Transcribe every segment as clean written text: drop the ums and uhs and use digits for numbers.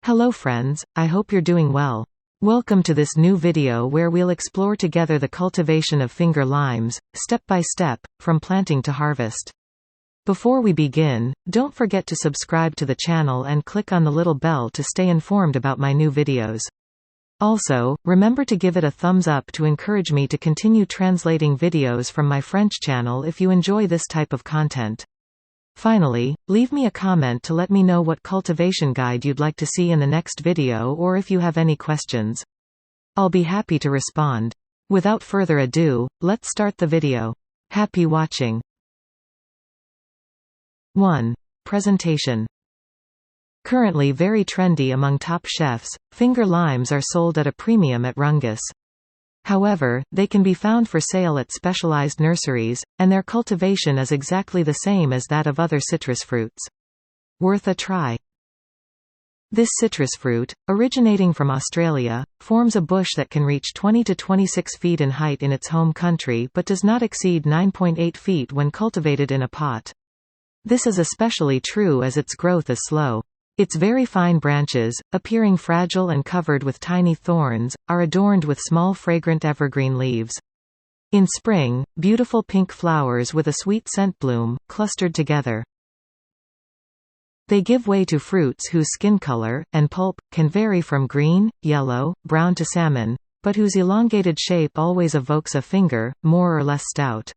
Hello friends, I hope you're doing well. Welcome to this new video where we'll explore together the cultivation of finger limes, step by step, from planting to harvest. Before we begin, don't forget to subscribe to the channel and click on the little bell to stay informed about my new videos. Also, remember to give it a thumbs up to encourage me to continue translating videos from my French channel if you enjoy this type of content. Finally, leave me a comment to let me know what cultivation guide you'd like to see in the next video or if you have any questions. I'll be happy to respond. Without further ado, let's start the video. Happy watching. 1. Presentation. Currently very trendy among top chefs, finger limes are sold at a premium at Rungus. However, they can be found for sale at specialized nurseries, and their cultivation is exactly the same as that of other citrus fruits. Worth a try. This citrus fruit, originating from Australia, forms a bush that can reach 20 to 26 feet in height in its home country but does not exceed 9.8 feet when cultivated in a pot. This is especially true as its growth is slow. Its very fine branches, appearing fragile and covered with tiny thorns, are adorned with small fragrant evergreen leaves. In spring, beautiful pink flowers with a sweet scent bloom, clustered together. They give way to fruits whose skin color, and pulp, can vary from green, yellow, brown to salmon, but whose elongated shape always evokes a finger, more or less stout.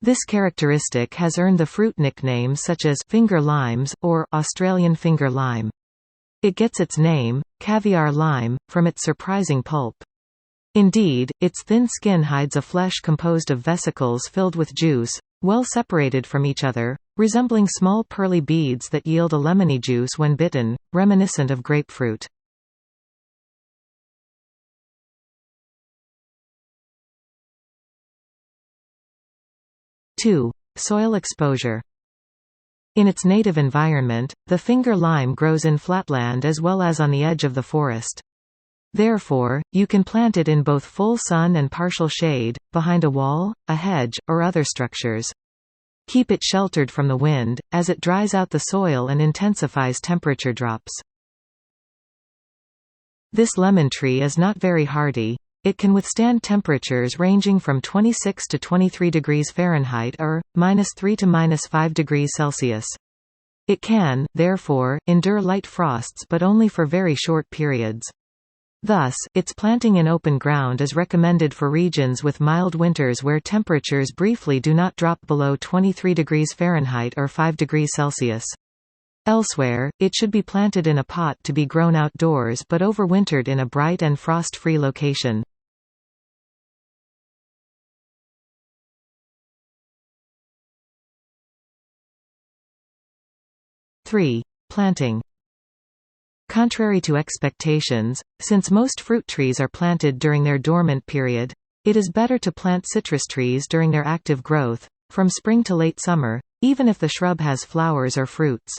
This characteristic has earned the fruit nicknames such as finger limes, or Australian finger lime. It gets its name, caviar lime, from its surprising pulp. Indeed, its thin skin hides a flesh composed of vesicles filled with juice, well separated from each other, resembling small pearly beads that yield a lemony juice when bitten, reminiscent of grapefruit. 2. Soil exposure. In its native environment, the finger lime grows in flatland as well as on the edge of the forest. Therefore, you can plant it in both full sun and partial shade, behind a wall, a hedge, or other structures. Keep it sheltered from the wind, as it dries out the soil and intensifies temperature drops. This lemon tree is not very hardy. It can withstand temperatures ranging from 26 to 23 degrees Fahrenheit or -3 to -5 degrees Celsius. It can, therefore, endure light frosts but only for very short periods. Thus, its planting in open ground is recommended for regions with mild winters where temperatures briefly do not drop below 23 degrees Fahrenheit or 5 degrees Celsius. Elsewhere, it should be planted in a pot to be grown outdoors but overwintered in a bright and frost-free location. Planting. Contrary to expectations, since most fruit trees are planted during their dormant period, it is better to plant citrus trees during their active growth, from spring to late summer, even if the shrub has flowers or fruits.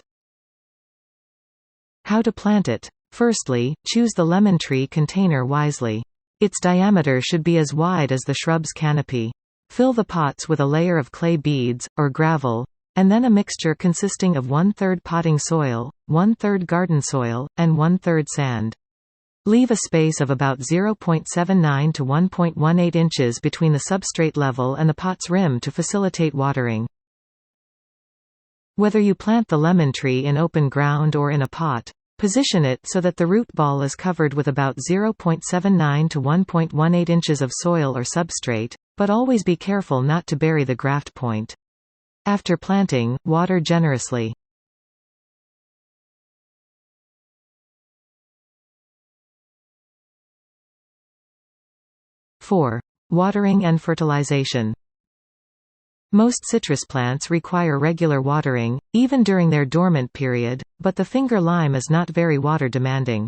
How to plant it? Firstly, choose the lemon tree container wisely. Its diameter should be as wide as the shrub's canopy. Fill the pots with a layer of clay beads, or gravel, and then a mixture consisting of 1/3 potting soil, 1/3 garden soil, and 1/3 sand. Leave a space of about 0.79 to 1.18 inches between the substrate level and the pot's rim to facilitate watering. Whether you plant the lemon tree in open ground or in a pot, position it so that the root ball is covered with about 0.79 to 1.18 inches of soil or substrate, but always be careful not to bury the graft point. After planting, water generously. 4. Watering and fertilization. Most citrus plants require regular watering, even during their dormant period, but the finger lime is not very water-demanding.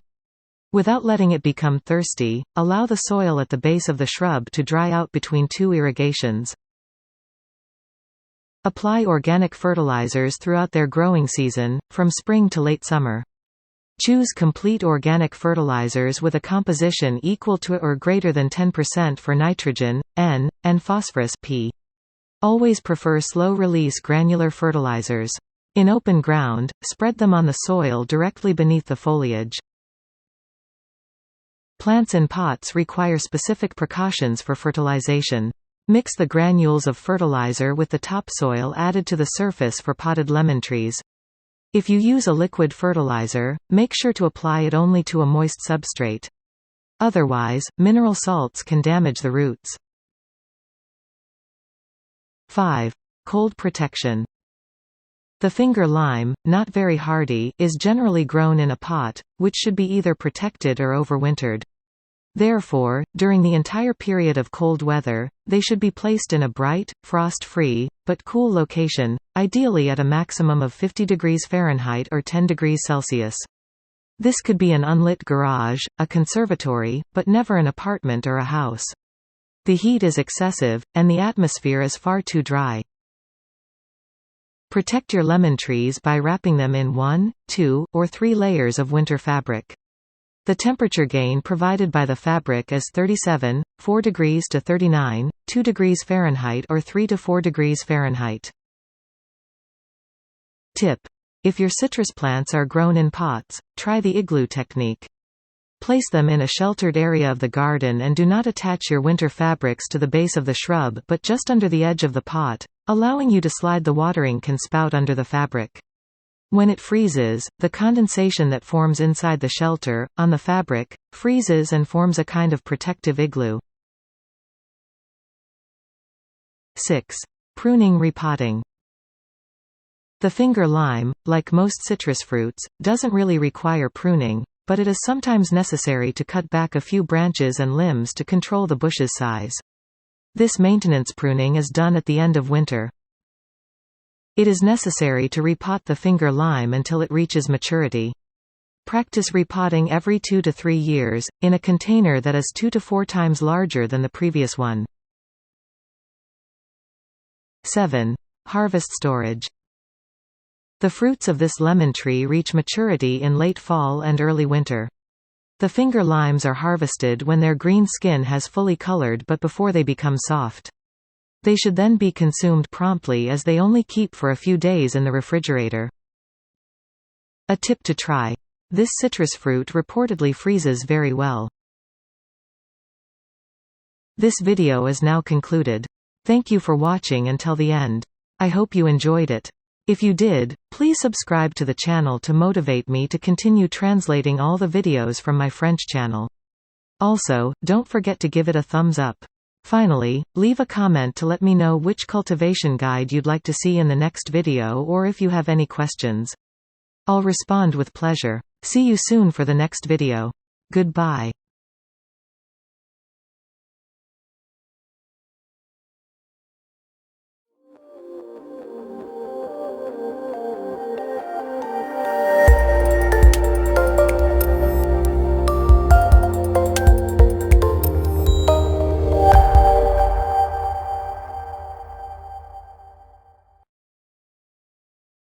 Without letting it become thirsty, allow the soil at the base of the shrub to dry out between 2 irrigations. Apply organic fertilizers throughout their growing season, from spring to late summer. Choose complete organic fertilizers with a composition equal to or greater than 10% for nitrogen, N, and phosphorus, P. Always prefer slow-release granular fertilizers. In open ground, spread them on the soil directly beneath the foliage. Plants in pots require specific precautions for fertilization. Mix the granules of fertilizer with the topsoil added to the surface for potted lemon trees. If you use a liquid fertilizer, make sure to apply it only to a moist substrate. Otherwise, mineral salts can damage the roots. 5. Cold protection. The finger lime, not very hardy, is generally grown in a pot, which should be either protected or overwintered. Therefore, during the entire period of cold weather, they should be placed in a bright, frost-free, but cool location, ideally at a maximum of 50 degrees Fahrenheit or 10 degrees Celsius. This could be an unlit garage, a conservatory, but never an apartment or a house. The heat is excessive, and the atmosphere is far too dry. Protect your lemon trees by wrapping them in 1, 2, or 3 layers of winter fabric. The temperature gain provided by the fabric is 37, 4 degrees to 39, 2 degrees Fahrenheit or 3 to 4 degrees Fahrenheit. Tip: if your citrus plants are grown in pots, try the igloo technique. Place them in a sheltered area of the garden and do not attach your winter fabrics to the base of the shrub but just under the edge of the pot, allowing you to slide the watering can spout under the fabric. When it freezes, the condensation that forms inside the shelter, on the fabric, freezes and forms a kind of protective igloo. 6. Pruning repotting. The finger lime, like most citrus fruits, doesn't really require pruning, but it is sometimes necessary to cut back a few branches and limbs to control the bush's size. This maintenance pruning is done at the end of winter. It is necessary to repot the finger lime until it reaches maturity. Practice repotting every 2 to 3 years, in a container that is 2 to 4 times larger than the previous one. 7. Harvest storage. The fruits of this lemon tree reach maturity in late fall and early winter. The finger limes are harvested when their green skin has fully colored but before they become soft. They should then be consumed promptly as they only keep for a few days in the refrigerator. A tip to try. This citrus fruit reportedly freezes very well. This video is now concluded. Thank you for watching until the end. I hope you enjoyed it. If you did, please subscribe to the channel to motivate me to continue translating all the videos from my French channel. Also, don't forget to give it a thumbs up. Finally, leave a comment to let me know which cultivation guide you'd like to see in the next video or if you have any questions. I'll respond with pleasure. See you soon for the next video. Goodbye.